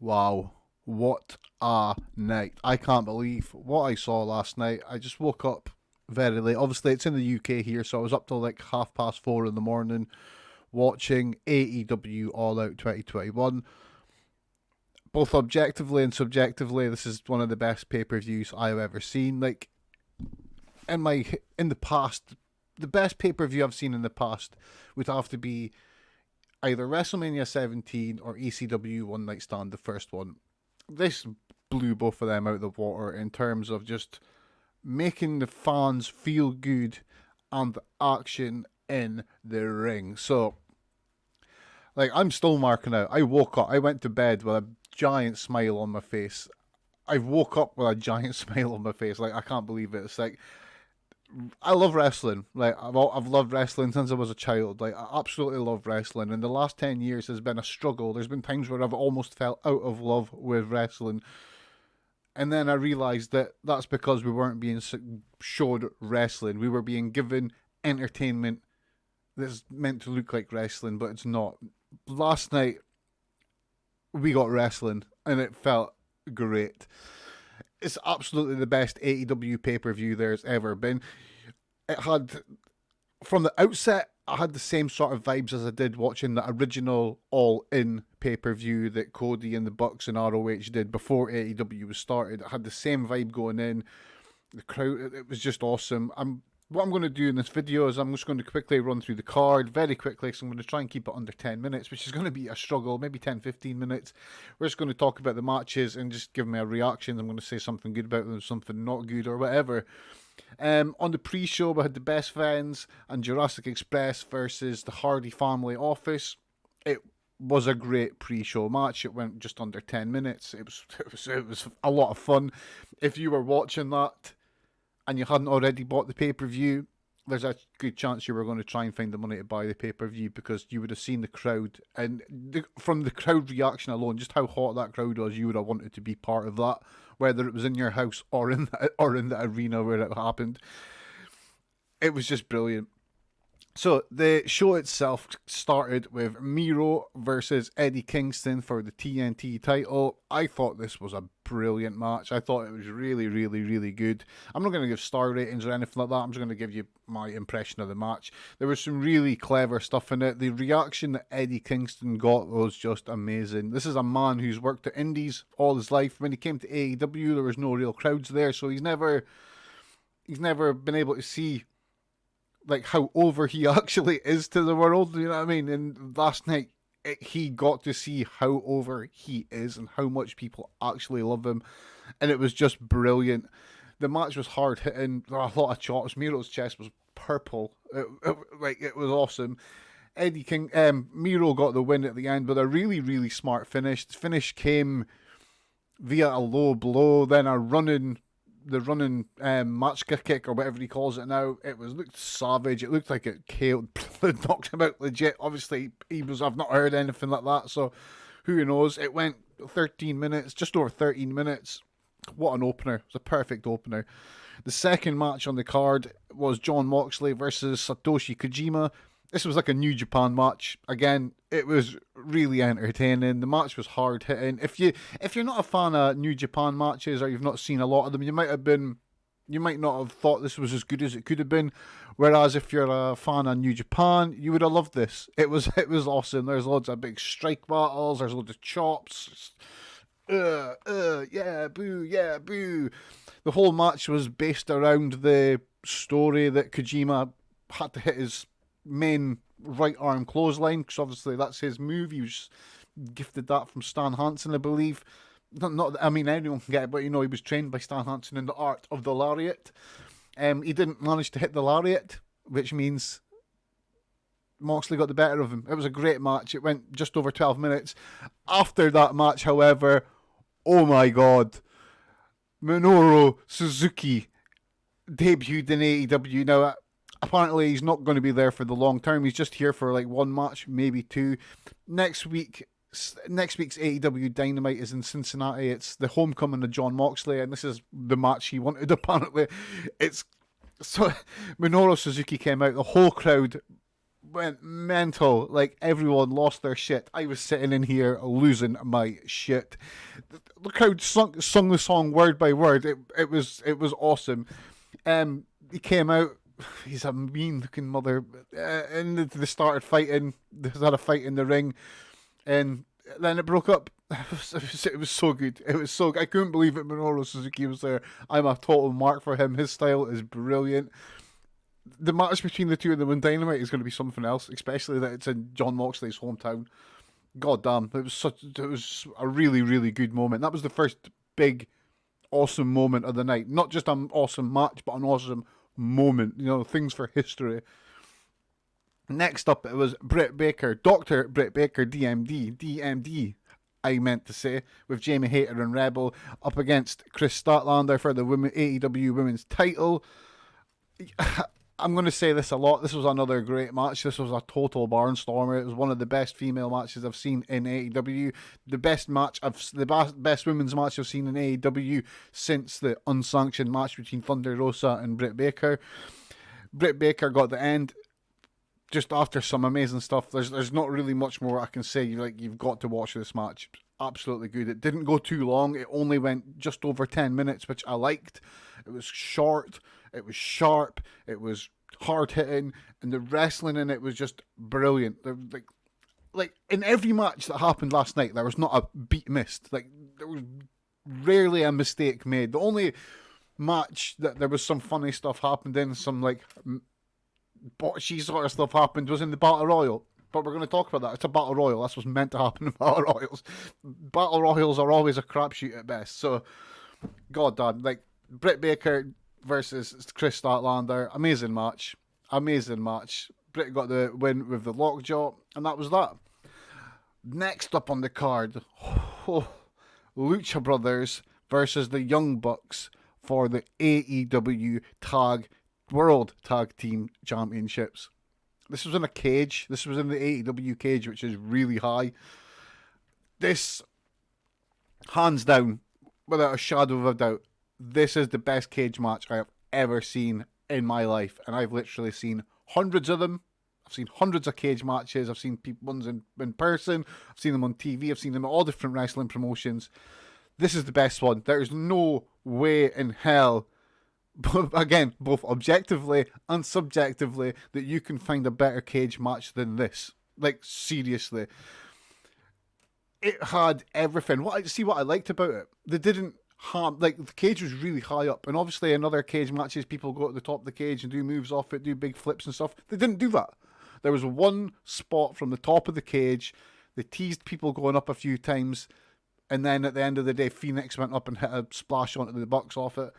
Wow, what a night. I can't believe what I saw last night. I just woke up very late. Obviously, it's in the UK here, so I was up till like 4:30 in the morning watching AEW All Out 2021. Both objectively and subjectively, this is one of the best pay-per-views I've ever seen. Like, in the past, the best pay-per-view I've seen in the past would have to be either WrestleMania 17 or ECW One Night Stand, the first one. This blew both of them out of the water in terms of just making the fans feel good and the action in the ring. So, like, I'm still marking out. I woke up, I went to bed with a giant smile on my face. I woke up with a giant smile on my face. Like, I can't believe it. It's like, I love wrestling. Like, I've loved wrestling since I was a child. Like, I absolutely love wrestling. And the last 10 years has been a struggle. There's been times where I've almost fell out of love with wrestling. And then I realised that that's because we weren't being showed wrestling. We were being given entertainment that's meant to look like wrestling, but it's not. Last night, we got wrestling, and it felt great. It's absolutely the best AEW pay-per-view there's ever been. It had, from the outset, I had the same sort of vibes as I did watching the original All In pay-per-view that Cody and the Bucks and ROH did before AEW was started. It had the same vibe going in. The crowd, it was just awesome. What I'm going to do in this video is I'm just going to quickly run through the card very quickly, so I'm going to try and keep it under 10 minutes, which is going to be a struggle, maybe 10, 15 minutes. We're just going to talk about the matches and just give me a reaction. I'm going to say something good about them, something not good, or whatever. On the pre-show, we had the Best Friends and Jurassic Express versus the Hardy Family Office. It was a great pre-show match. It went just under 10 minutes. It was a lot of fun. If you were watching that and you hadn't already bought the pay-per-view, there's a good chance you were going to try and find the money to buy the pay-per-view, because you would have seen the crowd, and from the crowd reaction alone, just how hot that crowd was, you would have wanted to be part of that, whether it was in your house or in the arena where it happened. It was just brilliant. So the show itself started with Miro versus Eddie Kingston for the TNT title. I thought this was a brilliant match. I thought it was really, really, really good. I'm not going to give star ratings or anything like that. I'm just going to give you my impression of the match. There was some really clever stuff in it. The reaction that Eddie Kingston got was just amazing. This is a man who's worked at indies all his life. When he came to AEW, there was no real crowds there, so he's never been able to see like how over he actually is to the world, you know what I mean? And last night, he got to see how over he is and how much people actually love him, and it was just brilliant. The match was hard hitting, there were a lot of chops. Miro's chest was purple, it was awesome. Miro got the win at the end with a really, really smart finish. The finish came via a low blow, then a running matchka kick or whatever he calls it now. Looked savage. It looked like it knocked him out legit. Obviously, I've not heard anything like that, so who knows. It went 13 minutes, just over 13 minutes. What an opener. It was a perfect opener. The second match on the card was Jon Moxley versus Satoshi Kojima. This was like a New Japan match. Again, it was really entertaining. The match was hard hitting. If you're not a fan of New Japan matches, or you've not seen a lot of them, you might not have thought this was as good as it could have been. Whereas if you're a fan of New Japan, you would have loved this. It was awesome. There's loads of big strike battles. There's loads of chops. Yeah, boo, yeah, boo. The whole match was based around the story that Kojima had to hit his main right arm clothesline, because obviously that's his move. He was gifted that from Stan Hansen, I believe. I mean, anyone can get it, but he was trained by Stan Hansen in the art of the lariat. He didn't manage to hit the lariat, which means Moxley got the better of him. It was a great match. It went just over 12 minutes. After that match, however, oh my god, Minoru Suzuki debuted in AEW. Now, apparently he's not going to be there for the long term. He's just here for like one match, maybe two. Next week's AEW Dynamite is in Cincinnati. It's the homecoming of Jon Moxley, and this is the match he wanted, apparently. Minoru Suzuki came out. The whole crowd went mental. Like, everyone lost their shit. I was sitting in here losing my shit. The crowd sung the song word by word. It was awesome. He came out. He's a mean-looking mother. And they started fighting. They had a fight in the ring, and then it broke up. It was so good. It was so good. I couldn't believe it. Minoru Suzuki was there. I'm a total mark for him. His style is brilliant. The match between the two of them in Dynamite is going to be something else, especially that it's in John Moxley's hometown. God damn, it was a really, really good moment. That was the first big, awesome moment of the night. Not just an awesome match, but an awesome moment. You know, things for history. Next up, it was Britt Baker, Dr. Britt Baker, DMD, I meant to say, with Jamie Hayter and Rebel up against Chris Statlander for the AEW Women's title. I'm going to say this a lot. This was another great match. This was a total barnstormer. It was one of the best female matches I've seen in AEW. The best women's match I've seen in AEW since the unsanctioned match between Thunder Rosa and Britt Baker. Britt Baker got the end just after some amazing stuff. There's not really much more I can say. You've got to watch this match. Absolutely good. It didn't go too long. It only went just over 10 minutes, which I liked. It was short. It was sharp. It was hard hitting, and the wrestling in it was just brilliant. Like in every match that happened last night, there was not a beat missed. Like, there was rarely a mistake made. The only match that there was some funny stuff happened in, some like botchy sort of stuff happened, was in the Battle Royal. But we're going to talk about that. It's a Battle Royal. That's what's meant to happen in Battle Royals. Battle Royals are always a crapshoot at best. So, god damn, like, Britt Baker versus Chris Statlander, amazing match. Britt got the win with the lockjaw, and that was that. Next up on the card, Lucha Brothers versus the Young Bucks for the AEW World Tag Team Championships. This was in a cage. This was in the AEW cage, which is really high. This, hands down, without a shadow of a doubt, this is the best cage match I have ever seen in my life. And I've literally seen hundreds of them. I've seen hundreds of cage matches. I've seen ones in person. I've seen them on TV. I've seen them at all different wrestling promotions. This is the best one. There is no way in hell, again, both objectively and subjectively, that you can find a better cage match than this. Like, seriously. It had everything. What I liked about it, they didn't have, like, the cage was really high up, and obviously in other cage matches, people go to the top of the cage and do moves off it, do big flips and stuff. They didn't do that. There was one spot from the top of the cage. They teased people going up a few times, and then at the end of the day, Phoenix went up and hit a splash onto the Bucks off it.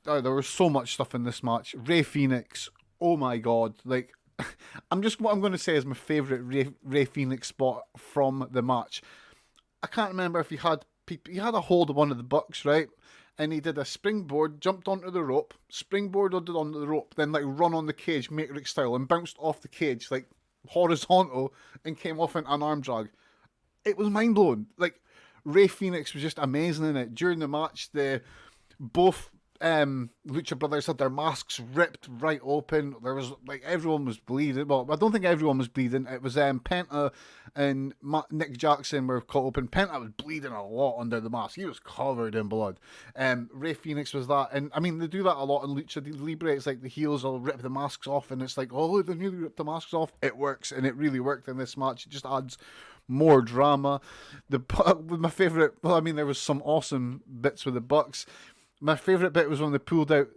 Oh, there was so much stuff in this match. Ray Phoenix, oh my god, like, what I'm going to say is my favourite Ray Phoenix spot from the match. I can't remember if he had a hold of one of the Bucks, right? And he did a springboard, jumped onto the rope, springboarded onto the rope, then like run on the cage, Matrix style, and bounced off the cage like horizontal and came off in an arm drag. It was mind blowing. Like, Ray Phoenix was just amazing in it. During the match, both Lucha Brothers had their masks ripped right open. There was, like, everyone was bleeding. Well, I don't think everyone was bleeding. It was Penta and Nick Jackson were caught open. Penta was bleeding a lot under the mask. He was covered in blood. Ray Phoenix was that. And I mean, they do that a lot in Lucha Libre. It's like the heels will rip the masks off, and it's like, oh, they nearly ripped the masks off. It works, and it really worked in this match. It just adds more drama. My favorite, well, I mean, there was some awesome bits with the Bucks. My favourite bit was when they pulled out,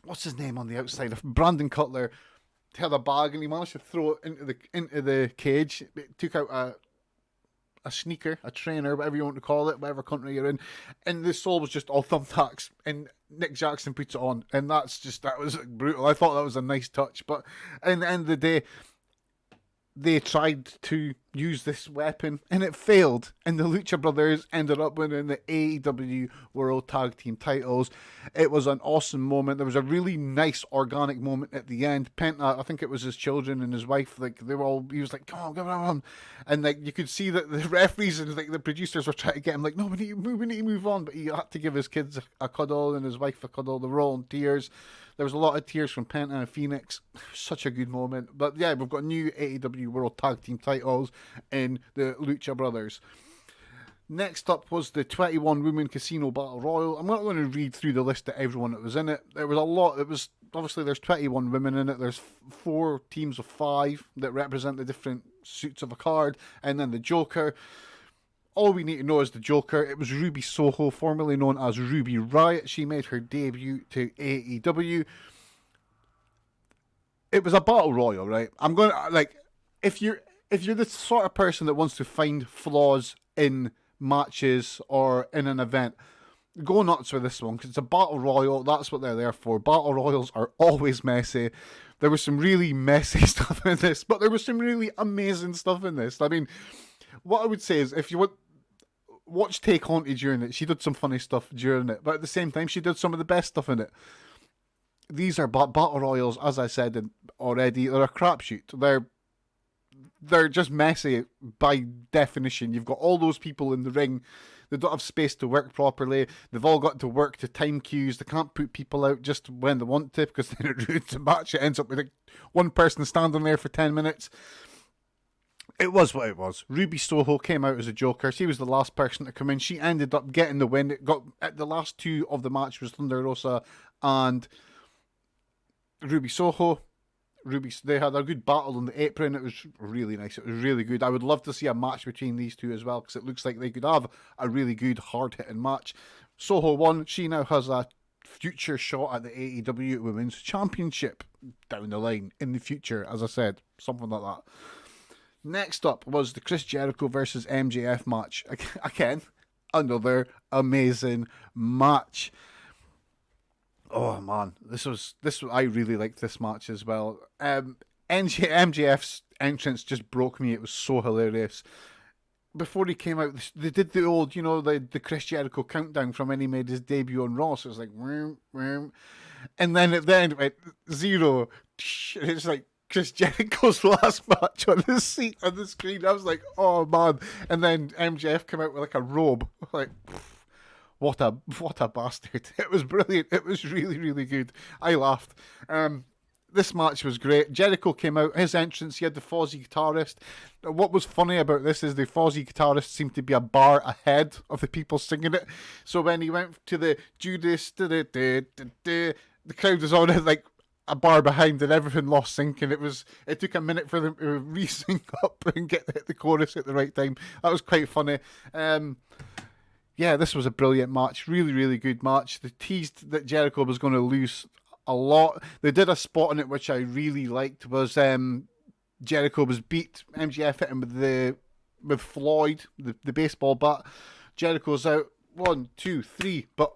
what's his name on the outside? Brandon Cutler had a bag and he managed to throw it into the cage. It took out a sneaker, a trainer, whatever you want to call it, whatever country you're in. And the soul was just all thumbtacks. And Nick Jackson puts it on. And that was brutal. I thought that was a nice touch. But at the end of the day, they tried to use this weapon, and it failed. And the Lucha Brothers ended up winning the AEW World Tag Team titles. It was an awesome moment. There was a really nice organic moment at the end. Penta, I think it was his children and his wife, like they were all. He was like, "Come on," and like you could see that the referees and like the producers were trying to get him like, "No, we need to move on." But he had to give his kids a cuddle and his wife a cuddle. They were all in tears. There was a lot of tears from Penta and Phoenix. Such a good moment. But yeah, we've got new AEW World Tag Team titles in the Lucha Brothers. Next up was the 21-woman Casino Battle Royal. I'm not going to read through the list of everyone that was in it. There was a lot. It was obviously there's 21 women in it. There's 4 teams of 5 that represent the different suits of a card, and then the Joker. All we need to know is the Joker. It was Ruby Soho, formerly known as Ruby Riott. She made her debut to AEW. It was a battle royal, right? I'm going to, like, if you're the sort of person that wants to find flaws in matches or in an event, go nuts with this one, because it's a battle royal. That's what they're there for. Battle royals are always messy. There was some really messy stuff in this, but there was some really amazing stuff in this. I mean, what I would say is, if you want, watch Take Auntie during it. She did some funny stuff during it, but at the same time, she did some of the best stuff in it. These are battle royals, as I said already. They're a crapshoot. They're just messy by definition. You've got all those people in the ring. They don't have space to work properly. They've all got to work to time cues. They can't put people out just when they want to, because then it ruins the match. It ends up with one person standing there for 10 minutes. It was what it was. Ruby Soho came out as a Joker. She was the last person to come in. She ended up getting the win. It got at the last 2 of the match was Thunder Rosa and Ruby Soho. They had a good battle on the apron. It was really nice. It was really good. I would love to see a match between these two as well, because it looks like they could have a really good, hard-hitting match. Soho won. She now has a future shot at the AEW Women's Championship down the line in the future, as I said. Something like that. Next up was the Chris Jericho versus MJF match. Again, another amazing match. Oh man, this was I really liked this match as well. MJF's entrance just broke me. It was so hilarious. Before he came out, they did the old, the Chris Jericho countdown from when he made his debut on Raw. So it was like, vroom, vroom. And then at the end it went 0. It's like Chris Jericho's last match on the screen. I was like, oh man. And then MJF came out with like a robe. Like, what a bastard. It was brilliant. It was really, really good. I laughed. This match was great. Jericho came out, his entrance, he had the Fozzy guitarist. What was funny about this is the Fozzy guitarist seemed to be a bar ahead of the people singing it. So when he went to the Judas, the crowd was on it like a bar behind, and everything lost sync, and it took a minute for them to re-sync up and get the chorus at the right time. That was quite funny. Yeah, this was a brilliant match. Really, really good match. They teased that Jericho was going to lose a lot. They did a spot on it which I really liked. Was Jericho was beat. MJF hit him with Floyd, the baseball bat. Jericho's out. 1, 2, 3. But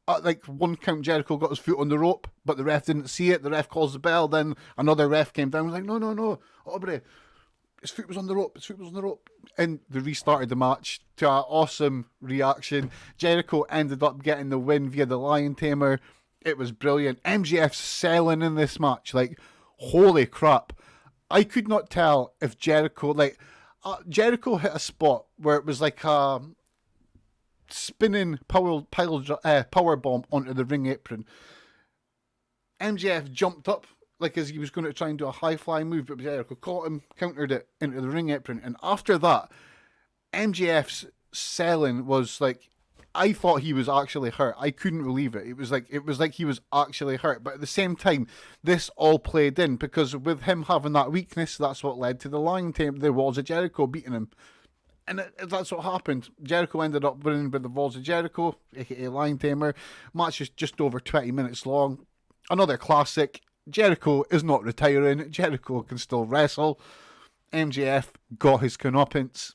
at like one count, Jericho got his foot on the rope, but the ref didn't see it. The ref calls the bell. Then another ref came down. Was like, no, Aubrey. His foot was on the rope. And they restarted the match to an awesome reaction. Jericho ended up getting the win via the Lion Tamer. It was brilliant. MJF's selling in this match. Like, holy crap. I could not tell if Jericho... Jericho hit a spot where it was like a spinning power bomb onto the ring apron. MJF jumped up like as he was going to try and do a high-fly move, but Jericho caught him, countered it into the ring apron. And after that, MJF's selling was like, I thought he was actually hurt. I couldn't believe it. It was like he was actually hurt. But at the same time, this all played in, because with him having that weakness, that's what led to the Lion Tamer, the Walls of Jericho beating him. And that's what happened. Jericho ended up winning with the Walls of Jericho, aka Lion Tamer. Match is just over 20 minutes long. Another classic. Jericho is not retiring. Jericho can still wrestle. MJF got his comeuppance.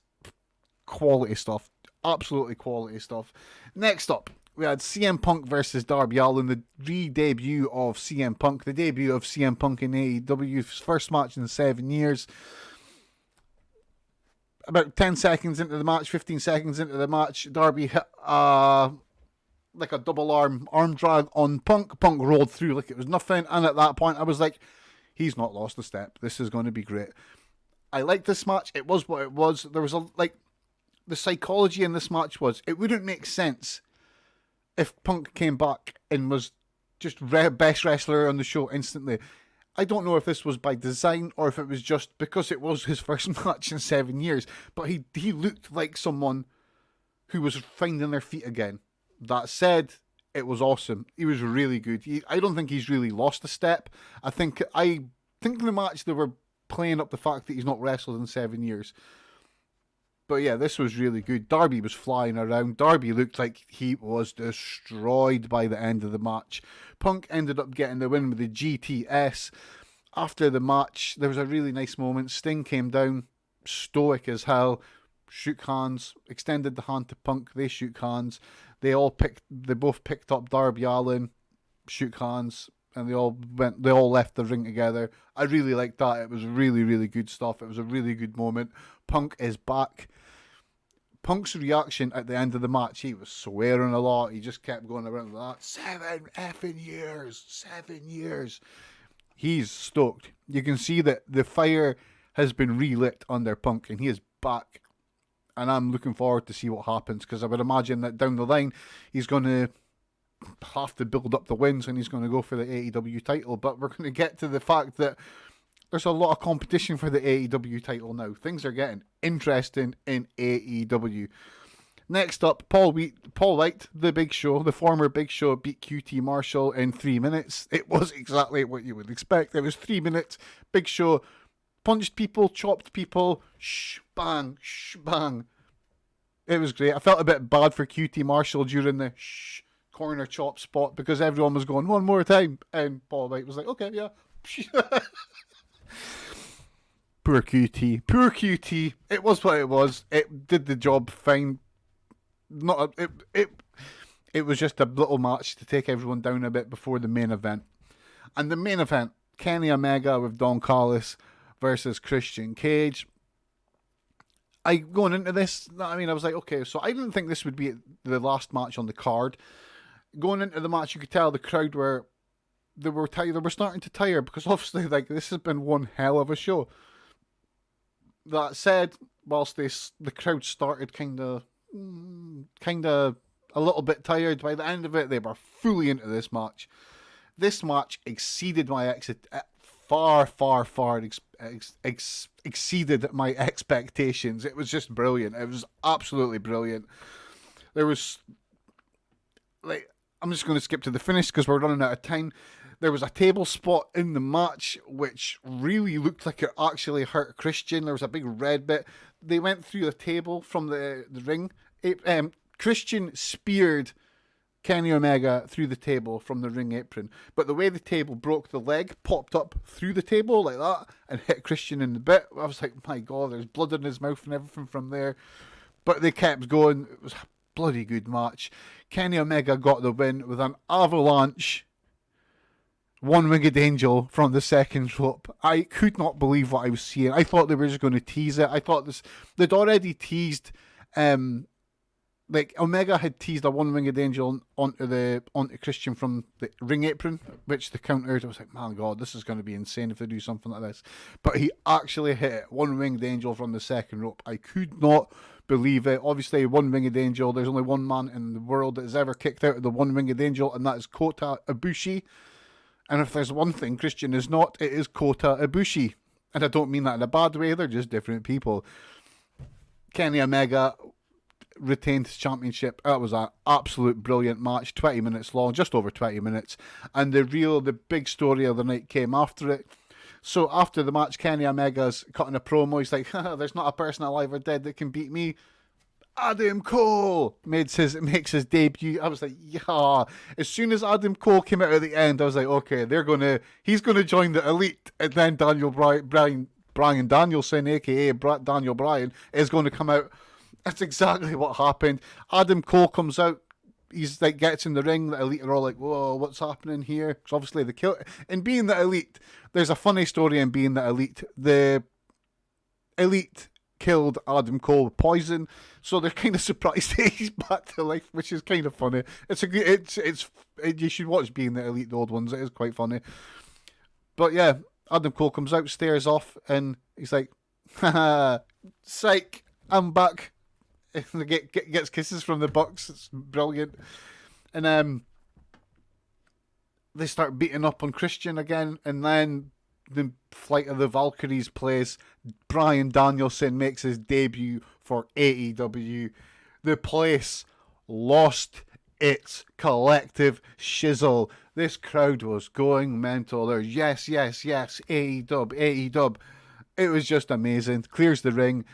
Quality stuff. Absolutely quality stuff. Next up, we had CM Punk versus Darby Allin, the re-debut of CM Punk, the debut of CM Punk in AEW, his first match in 7 years. about 10 seconds into the match, 15 seconds into the match, Darby hit like a double arm drag on Punk. Punk rolled through like it was nothing. And at that point, I was like, he's not lost a step. This is going to be great. I liked this match. It was what it was. There was the psychology in this match was, it wouldn't make sense if Punk came back and was just best wrestler on the show instantly. I don't know if this was by design or if it was just because it was his first match in 7 years, but he looked like someone who was finding their feet again. That said, it was awesome. He was really good. I don't think he's really lost a step. I think the match they were playing up the fact that he's not wrestled in 7 years. But yeah, this was really good. Darby was flying around. Darby looked like he was destroyed by the end of the match. Punk ended up getting the win with the GTS. After the match, there was a really nice moment. Sting came down, stoic as hell, shook hands, extended the hand to Punk. They shook hands. They both picked up Darby Allin, shook hands, and they all left the ring together. I really liked that. It was really, really good stuff. It was a really good moment. Punk is back. Punk's reaction at the end of the match, he was swearing a lot. He just kept going around like that. 7 effing years. 7 years. He's stoked. You can see that the fire has been relit under Punk, and he is back. And I'm looking forward to see what happens, because I would imagine that down the line, he's going to have to build up the wins and he's going to go for the AEW title. But we're going to get to the fact that there's a lot of competition for the AEW title now. Things are getting interesting in AEW. Next up, Paul White, the Big Show, the former Big Show, beat QT Marshall in 3 minutes. It was exactly what you would expect. It was 3 minutes. Big Show punched people, chopped people, bang, bang. It was great. I felt a bit bad for QT Marshall during the corner chop spot because everyone was going, one more time. And Paul White was like, okay, yeah. Poor QT. Poor QT. It was what it was. It did the job fine. It was just a little match to take everyone down a bit before the main event. And the main event, Kenny Omega with Don Callis versus Christian Cage. Going into this, I was like, okay, so I didn't think this would be the last match on the card. Going into the match, you could tell the crowd were tired. They were starting to tire because obviously, this has been one hell of a show. That said, whilst the crowd started kind of a little bit tired, by the end of it, they were fully into this match. This match exceeded my exceeded my expectations. It was just brilliant. It was absolutely brilliant. There was I'm just going to skip to the finish because we're running out of time. There was a table spot in the match which really looked like it actually hurt Christian. There was a big red bit. They went through the table from the ring. Christian speared Kenny Omega through the table from the ring apron. But the way the table broke, the leg popped up through the table like that and hit Christian in the bit. I was like, my God, there's blood in his mouth and everything from there. But they kept going. It was a bloody good match. Kenny Omega got the win with an avalanche one-winged angel from the second rope. I could not believe what I was seeing. I thought they were just going to tease it. I thought they'd already teased Omega had teased a one-winged angel onto Christian from the ring apron, which the countered. I was like, man, God, this is going to be insane if they do something like this. But he actually hit it, one-winged angel from the second rope. I could not believe it. Obviously, one-winged angel, there's only one man in the world that has ever kicked out of the one-winged angel, and that is Kota Ibushi. And if there's one thing Christian is not, it is Kota Ibushi. And I don't mean that in a bad way, they're just different people. Kenny Omega retained his championship. That was an absolute brilliant match, 20 minutes long, just over 20 minutes. And the big story of the night came after it. So after the match, Kenny Omega's cutting a promo. He's like, there's not a person alive or dead that can beat me. Adam Cole makes his debut. I was like, yeah. As soon as Adam Cole came out at the end, I was like, okay, he's gonna join the Elite, and then Brian Danielson, aka Daniel Bryan, is going to come out. That's exactly what happened. Adam Cole comes out. He's gets in the ring. The Elite are all like, whoa, what's happening here? Because obviously the kill. In being the Elite, there's a funny story in being the Elite. The Elite killed Adam Cole with poison, so they're kind of surprised that he's back to life, which is kind of funny. You should watch Being the Elite, the old ones. It is quite funny. But yeah, Adam Cole comes out, stares off, and he's like, haha, psych, I'm back. And gets kisses from the Bucks. It's brilliant. And they start beating up on Christian again, and then the Flight of the Valkyries plays. Bryan Danielson makes his debut for AEW. The place lost its collective shizzle. This crowd was going mental. There's yes, AEW, AEW. It was just amazing. Clears the ring.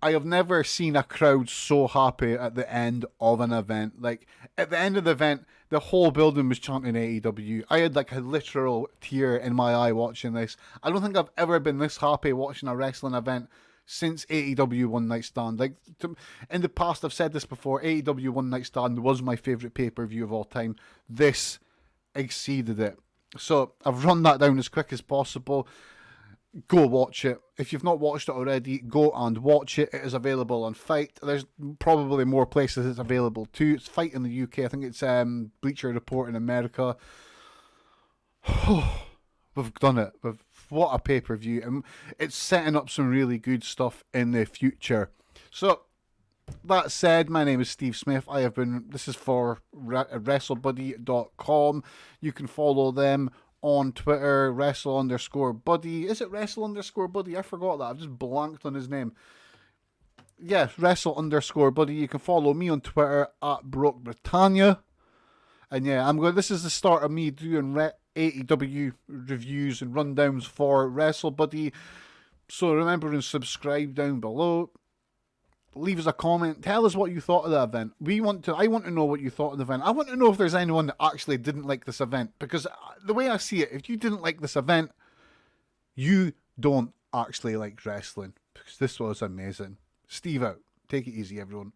I have never seen a crowd so happy at the end of an event. Like, at the end of the event, the whole building was chanting AEW. I had like a literal tear in my eye watching this. I don't think I've ever been this happy watching a wrestling event since AEW One Night Stand. Like, in the past, I've said this before, AEW One Night Stand was my favourite pay-per-view of all time. This exceeded it. So, I've run that down as quick as possible. Go watch it. If you've not watched it already, go and watch it. It is available on Fight. There's probably more places it's available too. It's Fight in the UK. I think it's Bleacher Report in America. We've done it. What a pay-per-view. And it's setting up some really good stuff in the future. So, that said, my name is Steve Smith. This is for WrestleBuddy.com. You can follow them on Twitter, Wrestle_Buddy. Is it Wrestle_Buddy? I forgot that. I've just blanked on his name. Yeah, Wrestle_Buddy. You can follow me on Twitter at Broke Britannia. And yeah, this is the start of me doing AEW reviews and rundowns for WrestleBuddy. So remember and subscribe down below. Leave us a comment. Tell us what you thought of the event. I want to know what you thought of the event. I want to know if there's anyone that actually didn't like this event. Because the way I see it, if you didn't like this event, you don't actually like wrestling. Because this was amazing. Steve out. Take it easy, everyone.